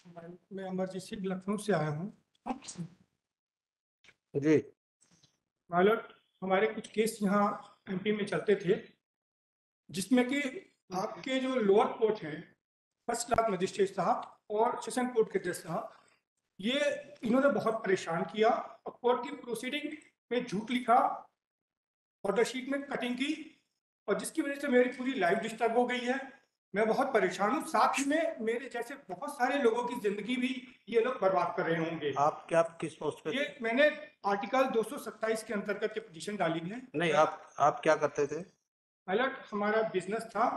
मैं अमरजीत सिंह लखनऊ से आया हूँ। जी। पायलट, हमारे कुछ केस यहाँ एमपी में चलते थे, जिसमें कि आपके जो लोअर कोर्ट हैं, फर्स्ट क्लास मजिस्ट्रेट साहब और सेशन कोर्ट के जज साहब, ये इन्होंने बहुत परेशान किया और कोर्ट की प्रोसीडिंग में झूठ लिखा, ऑर्डर शीट में कटिंग की, और जिसकी वजह से मेरी पूरी लाइफ डिस्टर्ब हो गई है। मैं बहुत परेशान हूँ। साथ ही में मेरे जैसे बहुत सारे लोगों की जिंदगी भी ये लोग बर्बाद कर रहे होंगे। आप क्या किस पोस्ट पे ये थे? मैंने आर्टिकल 227 के अंतर्गत ये पिटीशन डाली है। नहीं, आप क्या करते थे? अलर्ट हमारा बिजनेस था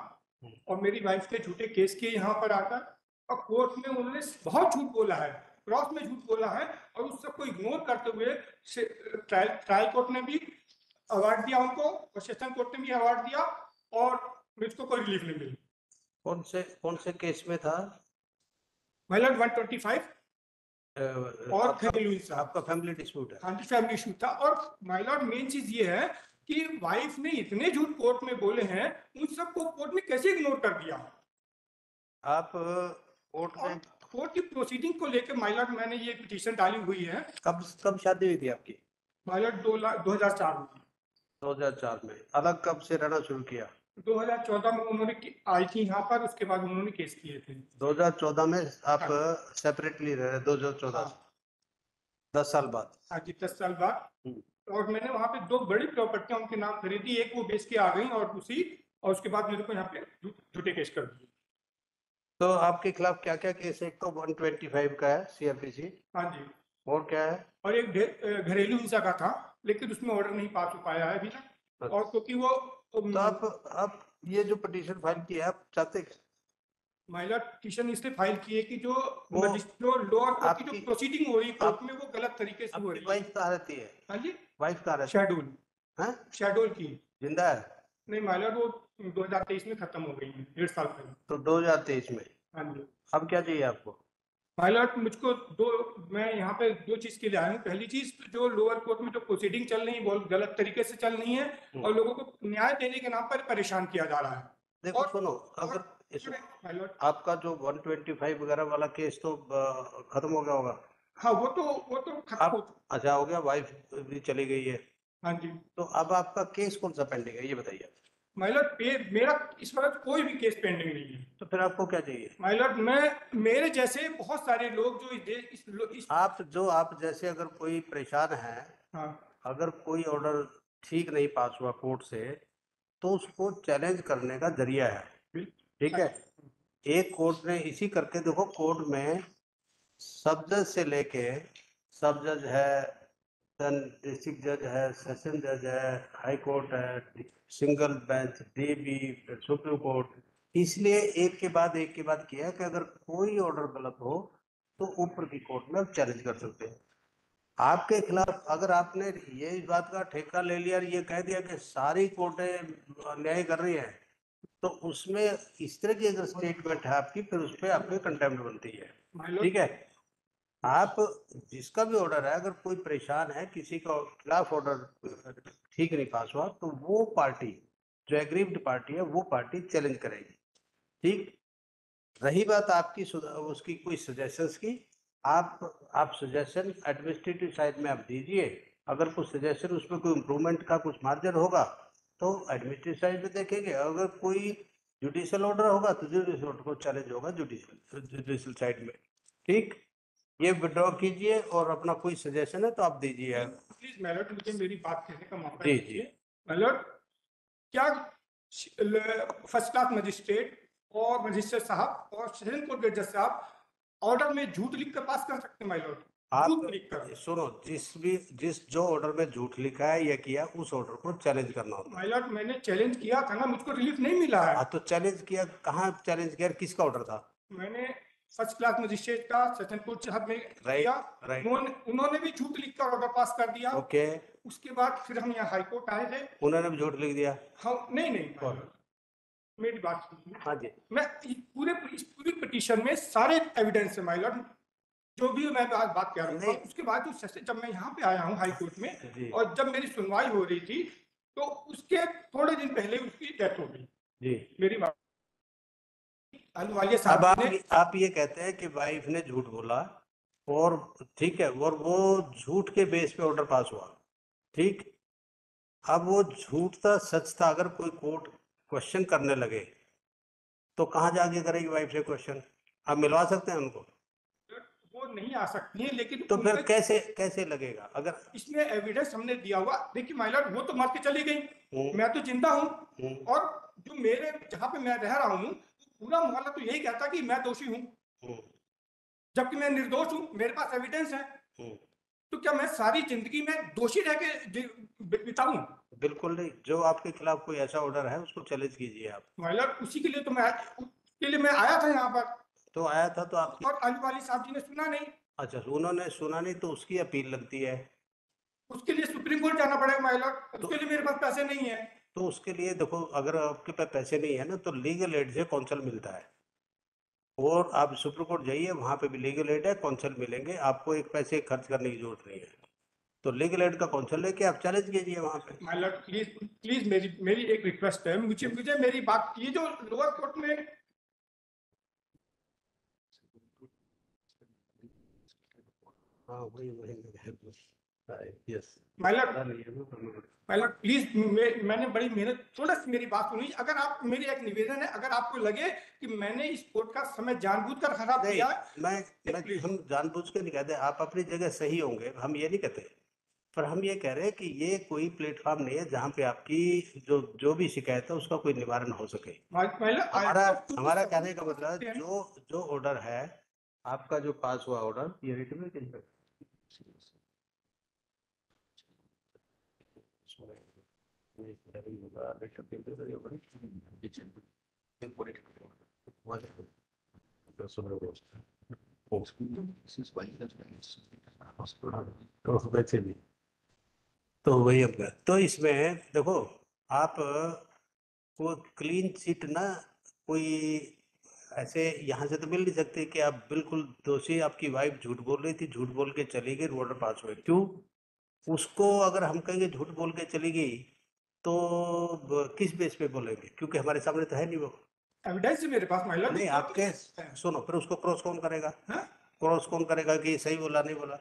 और मेरी वाइफ के झूठे केस किए यहाँ पर आकर, और कोर्ट में उन्होंने बहुत झूठ बोला है, क्रॉस में झूठ बोला है, और उस सबको इग्नोर करते हुए ट्रायल कोर्ट ने भी अवार्ड दिया उनको और सेशन कोर्ट ने भी अवार्ड दिया, और मुझको कोई रिलीफ नहीं मिली। कौन से केस में था? मतलब 125 और घरेलू हिंसा। आपका फैमिली डिस्प्यूट है? हाँ जी, फैमिली इशू था। और माय लॉर्ड, मेन चीज ये है कि वाइफ ने इतने झूठ कोर्ट में बोले हैं, उन सबको कोर्ट ने कैसे इग्नोर कर दिया। आप कोर्ट में कोर्ट की प्रोसीडिंग को लेकर माय लॉर्ड मैंने ये पिटीशन डाली हुई है। कब शादी हुई थी आपकी? माय लॉर्ड 2004 में। 2004 में। अलग कब से रहना शुरू किया? 2014 में उन्होंने आई थी यहाँ पर, उसके बाद उन्होंने केस किए थे। 2014 में आप हाँ। सेपरेटली रह रहे? 2014 हाँ। से 10 साल बाद? हाँ जी, 10 साल बाद। और मैंने वहाँ पे 2 बड़ी प्रॉपर्टियां उनके नाम खरीदी, एक वो बेच के आ गई और उसके बाद मेरे को यहाँ पे झूठे केस कर दिए। तो आपके खिलाफ क्या क्या केस है? एक तो 125 का है सीआरपीसी। हाँ जी। और क्या है? और एक घरेलू हिंसा का था, लेकिन उसमें ऑर्डर नहीं पास हो पाया है अभी तक। और क्योंकि वो तो आप ये जो पिटीशन फाइल की है, आप चाहते महिला पिटीशन इसलिए फाइल की है कि जो वो लोअर कोर्ट की जो आपकी प्रोसीडिंग हो रही है कोर्ट में, वो गलत तरीके से हो आपकी रही है। वाइफ कहाँ रहती है? हाँ जी। वाइफ कहाँ रहती शेड्यूल है? शेड्यूल की। जिंदा है? नहीं महिला, वो 2023 में खत्म हो गई है, 1.5 साल पहले। तो 2023 में। हाँ जी। अब क्या चाहिए आपको? पायलट, मुझको मैं यहाँ पे 2 चीज के लिए आया हूँ। पहली चीज, जो लोअर कोर्ट में जो प्रोसीडिंग चल रही है बहुत गलत तरीके से चल रही है, और लोगों को न्याय देने के नाम पर परेशान किया जा रहा है। देखो सुनो, अगर आपका जो 125 वगैरह वाला केस तो खत्म हो गया होगा। हाँ, वो तो खत्म हो चुका। अच्छा हो गया, वाइफ भी चली गई है। हाँ जी। तो अब आपका केस कौन सा पेंडिंग है, ये बताइए। माइलॉर्ड, मेरा इस वक्त कोई भी केस पेंडिंग नहीं है। तो फिर आपको क्या चाहिए? माइलॉर्ड, मेरे जैसे बहुत सारे लोग जो आप जैसे अगर कोई परेशान है, हाँ। अगर कोई ऑर्डर ठीक नहीं पास हुआ कोर्ट से, तो उसको चैलेंज करने का जरिया है। ठीक है। एक कोर्ट ने इसी करके, देखो कोर्ट में सब जज से लेके, सब जज है, डिस्ट्रिक्ट जज है, सेशन जज है, हाई कोर्ट है, single bench, dB, supreme court, इसलिए एक के बाद किया कि अगर कोई ऑर्डर गलत हो तो ऊपर की कोर्ट में आप चैलेंज कर सकते हैं। आपके खिलाफ अगर आपने ये इस बात का ठेका ले लिया और ये कह दिया कि सारी कोर्टें न्याय कर रही है, तो उसमें इस तरह की अगर स्टेटमेंट है आपकी, फिर उस पर आपकी कंटेम्प्ट बनती है। ठीक है। आप जिसका भी ऑर्डर है, अगर कोई परेशान है, किसी का खिलाफ ऑर्डर ठीक नहीं पास हुआ, तो वो पार्टी जो एग्रीव्ड पार्टी है, वो पार्टी चैलेंज करेगी। ठीक। रही बात आपकी उसकी कोई सजेशंस की, आप सजेशन एडमिनिस्ट्रेटिव साइड में आप दीजिए। अगर कुछ सजेशन उसमें कोई इम्प्रूवमेंट का कुछ मार्जिन होगा तो एडमिनिस्ट्रेटिव साइड में देखेंगे। अगर कोई जुडिशियल ऑर्डर होगा तो जुडिशियल ऑर्डर को चैलेंज होगा जुडिशियल साइड में। ठीक। ये विड्रॉ कीजिए और अपना कोई सजेशन है तो आप दीजिए। प्लीज मैलॉर्ड, मुझे मेरी बात कहने का मौका जी दीजिए। मैलॉर्ड, क्या फर्स्ट क्लास मजिस्ट्रेट और मजिस्ट्रेट साहब और सेशन कोर्ट के जज साहब ऑर्डर में झूठ लिख कर पास कर सकते हैं? मैलॉर्ड, आप सुनो, जिस जो ऑर्डर में झूठ लिखा है या किया, उस ऑर्डर को चैलेंज करना होता है। माइलॉर्ड, मैंने चैलेंज किया था ना, मुझको रिलीफ नहीं मिला है। तो चैलेंज किया, कहाँ चैलेंज किया, किसका ऑर्डर था? मैंने फर्स्ट क्लास मजिस्ट्रेट का सेशन कोर्ट साहब में किया। उन्होंने भी झूठ लिख कर ऑर्डर पास कर दिया। ओके। उसके बाद फिर हम यहाँ हाई कोर्ट आए थे। उन्होंने भी झूठ लिख दिया? हाँ, नहीं, मेरी बात सुनिए। हाँ जी। मैं इस पूरी पिटीशन में सारे एविडेंस है माइलॉर्ड, जो भी मैं बात कर रहा हूँ। उसके बाद जब मैं यहाँ पे आया हूँ हाई कोर्ट में, और जब मेरी सुनवाई हो रही थी, तो उसके थोड़े दिन पहले उसकी डेथ हो गई। जी। मेरी बात, अहलुवालिया अब साहब ने आप ये कहते हैं कि वाइफ ने झूठ बोला और ठीक है, और वो झूठ के बेस पे ऑर्डर पास हुआ, ठीक। अब वो झूठ था सच था, अगर कोई कोर्ट क्वेश्चन करने लगे तो कहाँ जाके करेगी वाइफ से क्वेश्चन? आप मिलवा सकते हैं उनको? वो नहीं आ सकती है, लेकिन तो फिर उनका कैसे कैसे लगेगा अगर? इसमें एविडेंस हमने दिया हुआ। देखिए माय लॉर्ड, वो तो मर के चली गई, मैं तो जिंदा हूँ, हम्म, और जो मेरे जहाँ पे मैं रह रहा हूँ पूरा मोहल्ला तो यही कहता कि मैं दोषी हूँ, हम्म, जबकि मैं निर्दोष हूँ, मेरे पास एविडेंस है। हम्म। तो क्या मैं सारी जिंदगी में दोषी रह के बिताऊं? बिल्कुल नहीं, जो आपके खिलाफ कोई ऐसा ऑर्डर है उसको चैलेंज कीजिए आप। माय लॉर्ड, उसी के लिए तो मैं उसके लिए मैं आया था यहाँ पर, तो आया था तो आपकी, और अहलुवालिया साहब जी ने सुना नहीं। अच्छा उन्होंने सुना नहीं तो उसकी अपील लगती है। उसके लिए सुप्रीम कोर्ट जाना पड़ेगा माय लॉर्ड, तो उसके लिए मेरे पास पैसे नहीं है। तो उसके लिए देखो, अगर आपके पास पैसे नहीं है ना तो लीगल एड से कौंसल मिलता है, और आप सुप्रीम कोर्ट जाइए, वहां पे भी लीगल एड है, कौंसल मिलेंगे आपको, एक पैसे खर्च करने की जरूरत नहीं है। तो लीगल एड का कौंसल लेके आप चैलेंज कीजिए वहां पे। माय लॉर्ड प्लीज प्लीज, मेरी मेरी एक रिक्वेस्ट है, मुझे मुझे मेरी बात, ये जो लोअर कोर्ट में हाँ वही वही, यस। माय लॉर्ड, पहला प्लीज, मैंने बड़ी मेहनत, थोड़ा सी मेरी बात सुनिए। अगर आप, मेरी एक निवेदन है, अगर आपको लगे कि मैंने इस कोर्ट का समय जानबूझकर खराब नहीं, किया, मैं प्लीज। हम जानबूझ के नहीं कहते, आप अपनी जगह सही होंगे, हम ये नहीं कहते, पर हम ये कह रहे हैं कि ये कोई प्लेटफॉर्म नहीं है जहाँ पे आपकी जो जो भी शिकायत है उसका कोई निवारण हो सके। हमारा हमारा कहने का मतलब है, जो ऑर्डर है आपका, जो पास हुआ ऑर्डर, ये रिटर्न में कैसे तो वैसे भी, तो वही अपना, तो इसमें देखो, आप वो क्लीन चिट ना, कोई ऐसे यहाँ से तो मिल नहीं सकते कि आप बिल्कुल दोषी, आपकी वाइफ झूठ बोल रही थी, झूठ बोल के चली गई, ऑर्डर पास हुए, क्यों? उसको अगर हम कहेंगे झूठ बोल के चली गई तो किस बेस पे बोलेंगे, क्योंकि हमारे सामने तो है नहीं वो। एविडेंस है मेरे पास महिला, नहीं, आपके सुनो, फिर उसको क्रॉस कौन करेगा? क्रॉस कौन करेगा कि सही बोला नहीं बोला?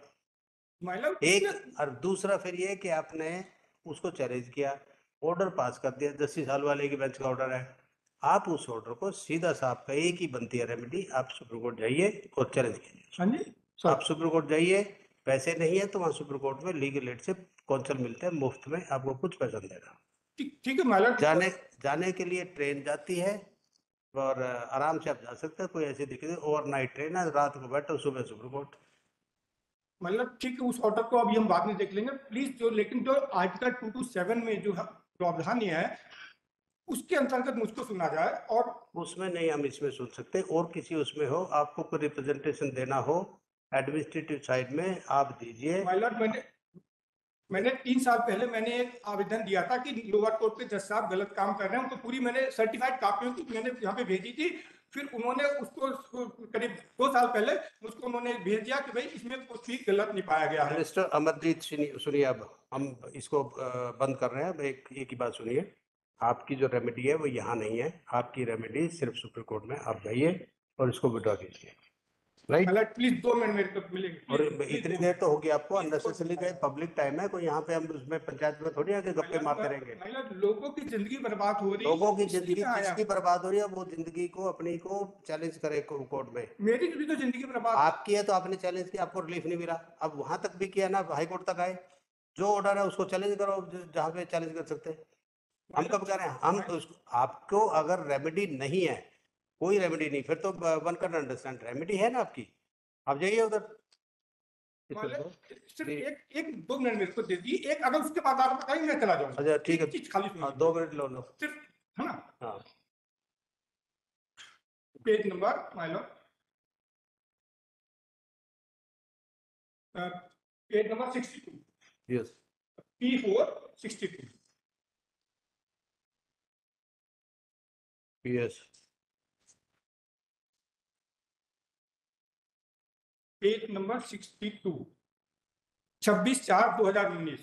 महिला एक, और दूसरा फिर ये कि आपने उसको चैलेंज किया, ऑर्डर पास कर दिया, 10 साल वाले की बेंच का ऑर्डर है, आप उस ऑर्डर को सीधा सा, आपका एक ही बनती है रेमेडी, आप सुप्रीम कोर्ट जाइए और चैलेंज कीजिए। हाँ जी आप सुप्रीम कोर्ट जाइए, पैसे नहीं है तो वहाँ सुप्रीम कोर्ट में लीगल एड से कौंसल मिलते हैं मुफ्त में, आपको कुछ पैसा नहीं देना। ठीक है महिला, जाने जाने के लिए ट्रेन जाती है, और आराम से आप जा सकते हैं, कोई ऐसी दिक्कत नहीं, ओवरनाइट ट्रेन है, रात को बैठो, सुबह सुप्रीम कोर्ट। मतलब ठीक है, उस ऑर्डर को अभी हम बाद में देख लेंगे प्लीज। जो लेकिन जो आर्टिकल 227 में जो प्रावधान है उसके अंतर्गत मुझको सुना जाए, और उसमें नहीं, हम इसमें सुन सकते, और किसी उसमें हो, आपको कोई रिप्रेजेंटेशन देना हो एडमिनिस्ट्रेटिव साइड में, आप दीजिए। माइलॉर्ड, मैंने 3 साल पहले मैंने एक आवेदन दिया था कि लोअर कोर्ट के जज साहब गलत काम कर रहे हैं, उनको पूरी मैंने सर्टिफाइड कापियों की मैंने यहाँ पे भेजी थी। फिर उन्होंने उसको करीब 2 साल पहले मुझको उन्होंने भेज दिया कि भाई इसमें कुछ भी गलत नहीं पाया गया है। मिनिस्टर अमरजीत, सुनिए, अब हम इसको बंद कर रहे हैं। अब एक ही बात सुनिए, आपकी जो रेमेडी है वो यहाँ नहीं है, आपकी रेमेडी सिर्फ सुप्रीम कोर्ट में, आप जाइए और इसको विड्रॉ कीजिए, राइट? माइलॉर्ड प्लीज 2 मिनट मेरे को मिलेंगे, और प्लीज इतनी देर तो होगी आपको, अननेसेसरी का पब्लिक टाइम है, कोई यहाँ पे हम उसमें पंचायत में थोड़ी आके गप्पे मारते रहेंगे। माइलॉर्ड, लोगों की जिंदगी बर्बाद हो रही है, लोगों की इसलिए जिंदगी मैं आया जिसकी हूं। बर्बाद हो रही है वो जिंदगी को अपनी को चैलेंज करे कोर्ट में। मेरी भी तो जिंदगी बर्बाद। आपकी है तो आपने चैलेंज किया, आपको रिलीफ नहीं मिला, अब वहां तक भी किया ना, हाई कोर्ट तक आए, जो ऑर्डर है उसको चैलेंज करो जहां पे चैलेंज कर सकते हैं। हम कब कह रहे हैं, हम आपको अगर रेमेडी नहीं है, कोई रेमेडी नहीं, फिर तो वन कैन अंडरस्टैंड, रेमेडी है ना आपकी, आप जाइए उधर। सिर्फ एक 2 मिनट मेरे को दे दी, एक अगर उसके बाद आप बताइए मैं चला जाऊंगा। अच्छा ठीक है, चीज खाली हाँ 2 मिनट लो लो, सिर्फ, है ना? हाँ। Page number my lord, page number 62, yes, P4 62, yes, page number 62, 26/4/2019।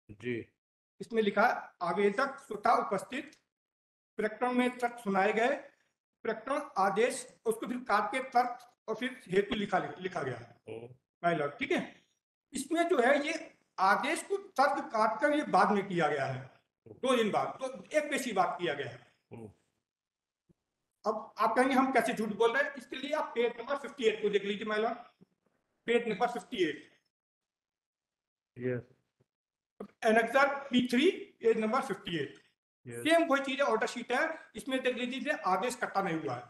जी, इसमें लिखा है, आवेदक स्वतः उपस्थित प्रकरण में तथ्य सुनाए गए, प्रकरण आदेश, उसको फिर काट के तर्क और फिर हेतु लिखा गया है माय लॉर्ड। ठीक है, इसमें जो है ये आदेश को तर्क काट कर ये बाद में किया गया है, 2 दिन बाद, तो एक पेशी बात किया गया है। अब आप कहेंगे हम कैसे झूठ बोल रहे हैं, इसके लिए आप पेज नंबर 58 को देख लीजिए my Lord, page number 58, annexure P3 page number 58। Same वही चीज है, ऑर्डर शीट है, इसमें देख लीजिए आदेश कट्टा नहीं हुआ है,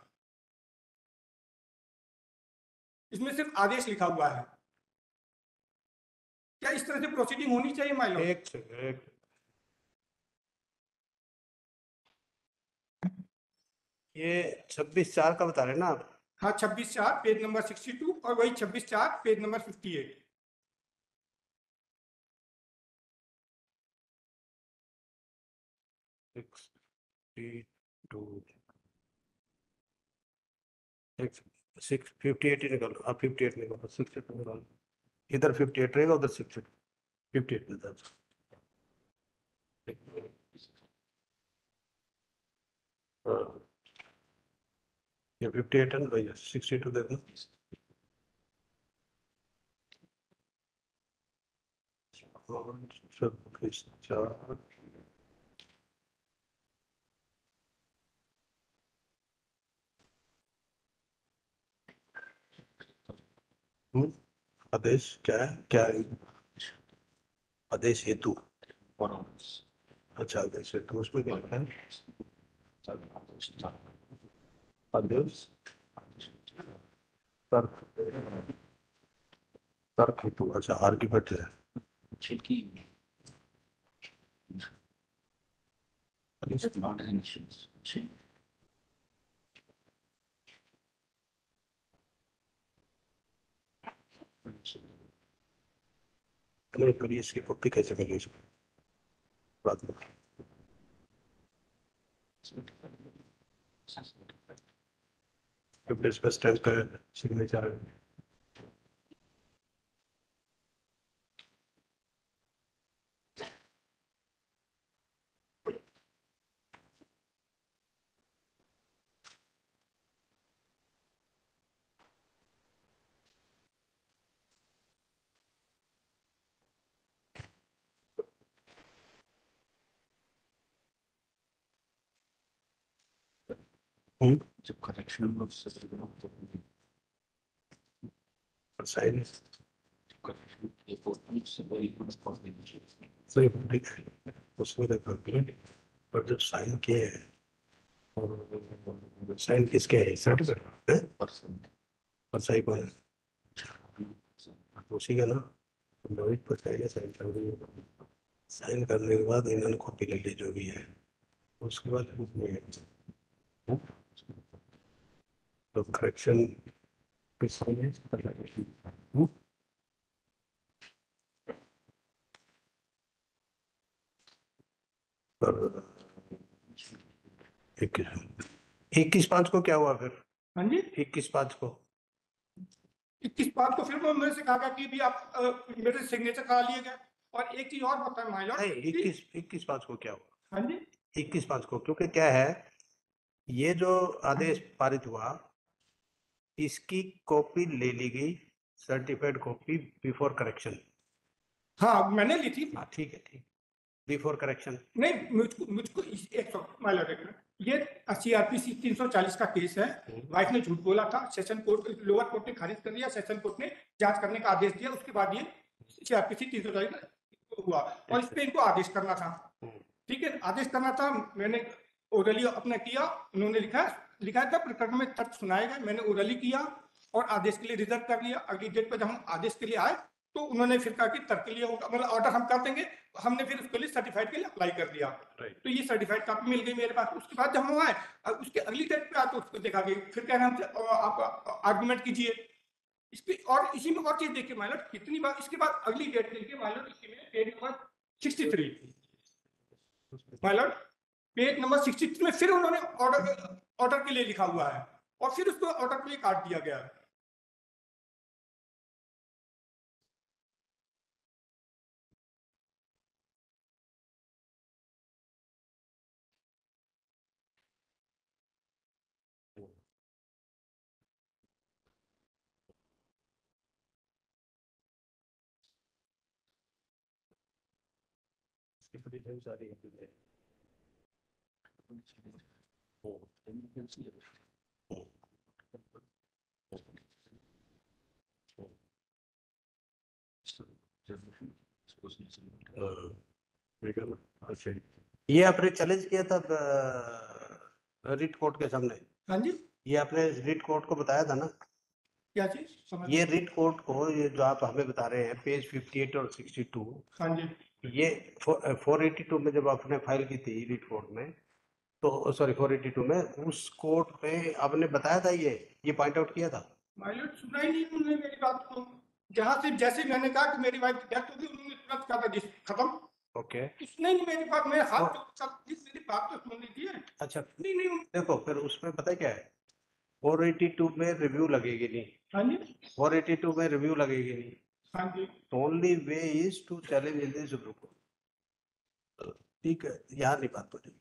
इसमें सिर्फ आदेश लिखा हुआ है। क्या इस तरह से प्रोसीडिंग होनी चाहिए माय लॉर्ड? एक सेकंड, ये 26/4 का बता रहे हैं ना आप? हाँ, 26/4 पेज नंबर 62 और वही 26/4 पेज नंबर 58। सिक्स 58 ही निकालो आप, 58 निकालो, 62 निकालो, इधर 58 रहेगा, उधर 58 में था। ये 58 है ना भैया, 62 देखो। आदेश क्या है, क्या है? आदेश हेतु, अच्छा आदेश हेतु, उसमें क्या लिखा है? आदेश तर्क, तर्क हेतु, अच्छा आर्ग्यूमेंट है। नहीं करिए, इसकी कॉपी कैसे करिए इसको बाद में। इस पे स्टैम्प का सिग्नेचर है। जब करेक्शन साइन उसमें देखो, पर जब साइन किए हैं, और साइन किसके है, सर्टिफिकेट है और सही कौन है, उसी का ना, रोहित पर चाहिए साइन कर दिए, साइन करने के बाद इन्होंने कॉपी ले ली जो भी है, उसके बाद तो करेक्शन किसके है, और 21/5 को क्या हुआ फिर? हाँ जी, 21/5 को 21/5 को फिर वो मेरे से कहा गया कि भी आप मेरे सिग्नेचर करा लिए गए। और एक चीज और बताएं माय लॉर्ड, नहीं, 21/5 को क्या हुआ? हाँ जी, 21/5 को, क्योंकि क्या है, ये जो आदेश पारित हुआ, इसकी कॉपी ले ली गई, सर्टिफाइड कॉपी बिफोर करेक्शन। हाँ मैंने ली थी। हाँ ठीक है, ठीक, बिफोर करेक्शन। नहीं, मुझको एक माय लॉर्ड, ये CRPC 340 का केस है, वाइफ ने झूठ बोला था, सेशन कोर्ट, लोअर कोर्ट ने खारिज कर दिया, सेशन कोर्ट ने जांच करने का आदेश दिया, उसके बाद ये CRPC 340 हुआ और इस पे इनको आदेश करना था। ठीक है, आदेश करना था, मैंने ओरली अपना किया, उन्होंने लिखा था प्रकरण में तर्क सुनाए गए, मैंने ओरली किया और आदेश के लिए रिजर्व कर लिया। अगली डेट पर जब हम आदेश के लिए आए तो उन्होंने फिर कहा कि तर्क के लिए होगा, मतलब ऑर्डर हम कर देंगे, हमने फिर उसके लिए सर्टिफाइड के लिए अप्लाई कर दिया। तो ये सर्टिफाइड कापी मिल गई मेरे पास। उसके बाद जब हम आए उसके अगली डेट पे आए तो उसको देखा गया, फिर कह रहे हैं आप आर्गुमेंट कीजिए इस पे। और इसी में और चीज देखिए माइलर, कितनी बार इसके बाद अगली डेट देखिए माइलर, इसी में page number 63 Mylar, page number 63 में फिर उन्होंने ऑर्डर के लिए लिखा हुआ है और फिर उसको ऑर्डर के लिए काट दिया गया है। अच्छा, ये आपने चैलेंज किया था रिट कोर्ट के सामने? हाँ जी, ये आपने रिट कोर्ट को बताया था ना? क्या चीज समझ? ये रिट कोर्ट को, ये जो आप हमें बता रहे हैं पेज 58 और 62, हाँ जी, ये 482 में जब आपने फाइल की थी रिट कोर्ट में, तो सॉरी 482 में, उस कोर्ट में आपने बताया था ये पॉइंट आउट किया था? माइलट सुना ही नहीं उन्होंने मेरी बात को। जहाँ से जैसे मैंने कहा कि मेरी वाइफ की डेथ होगी, उन्होंने तुरंत कहा था खत्म। ओके। उसने नहीं मेरी बात, मेरे हाथ तो- तो मेरी बात तो सुन ली थी। अच्छा, नहीं नहीं। देखो फिर उसमें पता है क्या है, 482 में रिव्यू लगेगी नहीं, हाँ जी, 482 में रिव्यू लगेगी नहीं। हाँ जी, only way is to challenge in this group. ठीक है, यहाँ नहीं बात हो जाएगी।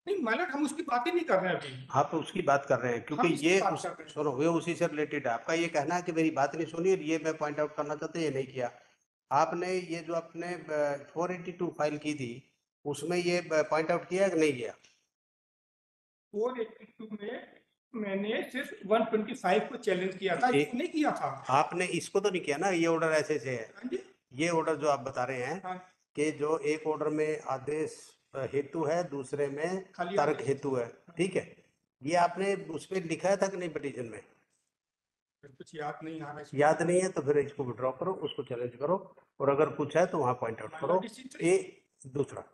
नहीं माइलट, हम उसकी बात ही नहीं कर रहे हैं अभी। आप उसकी बात कर रहे हैं क्योंकि हम इसकी ये बात कर रहे हैं। सुनो, ये उसी से रिलेटेड है। आपका ये कहना है कि मेरी बात नहीं सुनी, और ये मैं पॉइंट आउट करना चाहते ये नहीं किया आपने। ये जो आपने 482 फाइल की थी, उसमें ये पॉइंट आउट किया कि नहीं किया? 482 में मैंने सिर्फ 125 को चैलेंज किया था, इसको नहीं किया था। आपने इसको तो नहीं किया ना? ये ऑर्डर ऐसे से है। हाँ जी, ये ऑर्डर जो आप बता रहे हैं हाँ, कि जो एक ऑर्डर में आदेश हेतु है, दूसरे में खाली तर्क आदेश। हेतु है, ठीक है? ये आपने उसमें लिखा था कि नहीं पिटीशन में? फिर कुछ याद नहीं आ रहा है। याद नहीं है तो फिर इसको विड्रॉ करो, उसको चैलेंज करो, और अगर कुछ है तो वहां पॉइंट आउट करो। ये दूसरा,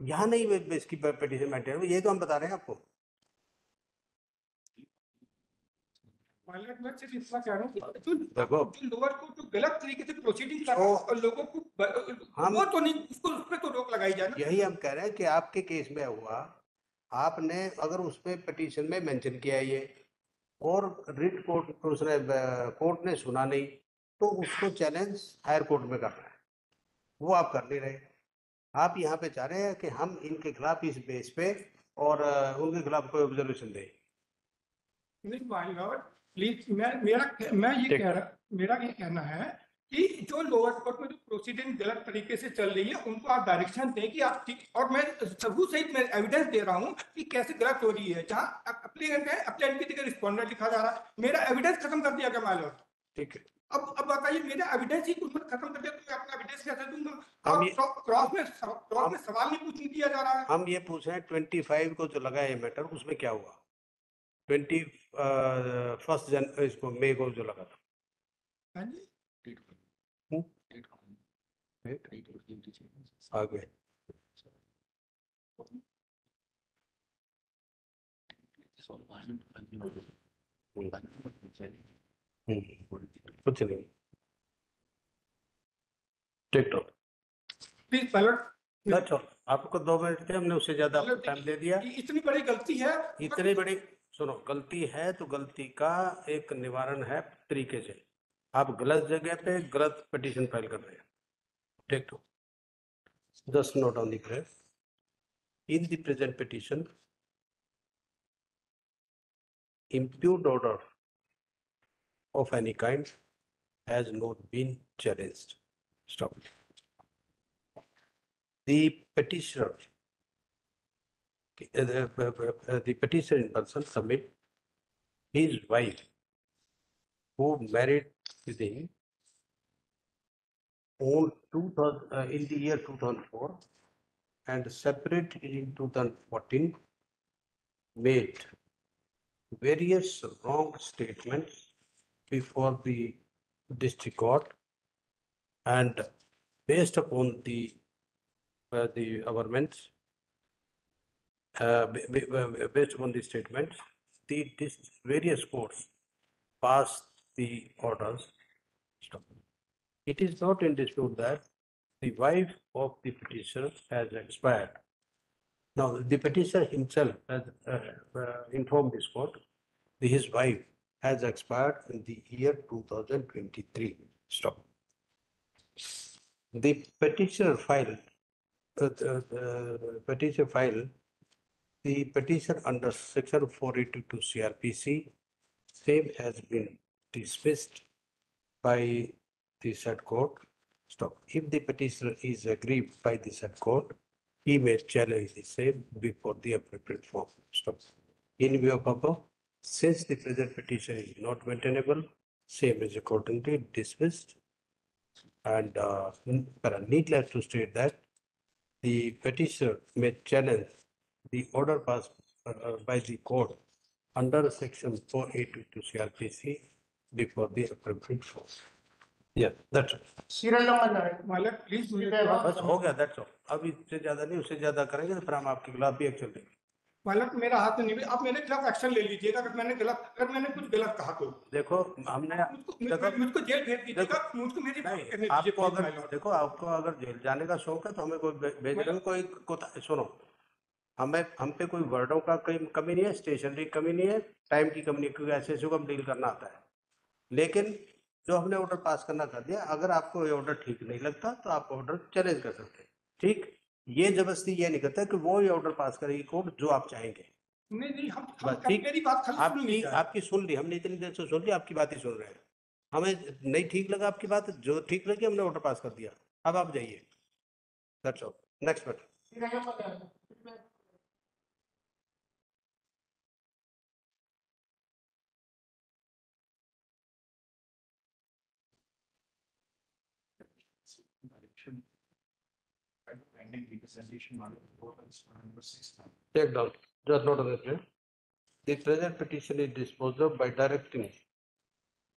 यहाँ नहीं इसकी पिटीशन मेंटेन, ये तो हम बता रहे हैं आपको। माइलट, मैं सिर्फ इतना कह रहा हूँ देखो, जो लोअर कोर्ट जो गलत तरीके से प्रोसीडिंग कर रहा है और लोगों को वो तो नहीं, उसको उस पर तो रोक लगाई जाए ना। यही हम कह रहे हैं कि आपके केस में हुआ, आपने अगर उसमें पिटीशन में मेंशन किया ये, और रिट कोर्ट उसने कोर्ट ने सुना नहीं, तो उसको चैलेंज हायर कोर्ट में करना है, वो आप कर नहीं रहे। आप यहाँ पे चाह रहे हैं कि हम इनके खिलाफ इस बेस पे और उनके खिलाफ कोई ऑब्जर्वेशन दें। नहीं माय लॉर्ड, प्लीज, मैं ये कह रहा, मेरा ये कहना है कि जो लोअर कोर्ट में जो प्रोसीडिंग गलत तरीके से चल रही है, उनको आप डायरेक्शन दें कि आप ठीक, और मैं सबूत सहित मैं एविडेंस दे रहा हूँ कि कैसे गलत हो रही है। जहाँ अप्लीकेंट है, अप्लीकेंट की जगह रिस्पॉन्डेंट लिखा जा रहा है। मेरा एविडेंस खत्म कर दिया गया माय लॉर्ड। ठीक है, अब बताइए, मेरा एविडेंस ही उन्होंने खत्म कर दिया, तो मैं अपना एविडेंस कैसे दूंगा? हम ये क्रॉस में सवाल नहीं पूछ दिया जा रहा है। हम ये पूछ रहे हैं 25 को जो लगा ये मैटर, उसमें क्या हुआ? 21 जन इसको मई को जो लगा था। हाँ जी, आगे कुछ नहीं, टिकटॉक प्लीज पायलट। चलो, आपको 2 मिनट थे, हमने उससे ज्यादा आपको टाइम दे दिया। इतनी बड़ी गलती है, इतनी बड़ी, सुनो, गलती है तो गलती का एक निवारण है तरीके से। आप गलत जगह पे गलत पिटीशन फाइल कर रहे हैं। Take two, just note on the graph, in the present petition impugned order of any kind has not been challenged. Stop. The petitioner, the petitioner in person submit his wife, who married with him on 2000 in the year 2004 and separated in 2014, made various wrong statements before the district court, and based upon the government's based upon the statements, the various courts passed the orders. Stop. It is not in dispute that the wife of the petitioner has expired. Now, the petitioner himself has informed this court that his wife has expired in the year 2023. Stop. The petitioner filed, the petition under section 482 CRPC, same has been dismissed by the said court. Stop. If the petitioner is aggrieved by the said court, he may challenge the same before the appropriate form. Stop. In view of above, since the present petition is not maintainable, same is accordingly dismissed. And needless to state that the petitioner may challenge the order passed by the court under section 482 CRPC before the appropriate form. Yeah, that's all. Serial number मालिक please मुझे ठीक है, थोड़ा- बस हो गया, that's all. अब इससे ज्यादा नहीं, उससे ज्यादा करेंगे तो फिर हम आपके खिलाफ भी एक्शन लेंगे. मालिक मेरा हाथ में नहीं भी, आप मेरे खिलाफ एक्शन ले लीजिएगा अगर मैंने कुछ गलत कहा तो देखो हमने मुझको जेल भेज दीजिएगा, मुझको मेरी बात नहीं, करने आपको दीजिए, अगर my lord। देखो आपको अगर जेल जाने का शौक है तो हमें कोई भेजने में कोई सुनो, हम पे कोई वर्डों का कोई कमी नहीं है, स्टेशनरी कमी नहीं है, टाइम की कमी नहीं है, क्योंकि ऐसे को हम डील करना आता है. लेकिन जो हमने ऑर्डर पास करना कर दिया, अगर आपको ये ऑर्डर ठीक नहीं लगता तो आप ऑर्डर चैलेंज कर सकते हैं. ठीक, ये जबरदस्ती ये नहीं करता कि वो ये ऑर्डर पास करेगी कोर्ट जो आप चाहेंगे. नहीं बस ठीक, मेरी बात खाली सुन आपकी लीजिए। आपकी सुन ली हमने, इतनी देर से सुन ली, आपकी बात ही सुन रहे हैं. हमें नहीं ठीक लगा आपकी बात, जो ठीक लगी हमने ऑर्डर पास कर दिया. अब आप जाइए. That's all. Next matter. Serial number Pending representation on number 6. Take down. Just note on the plate. The present petition is disposed of by directing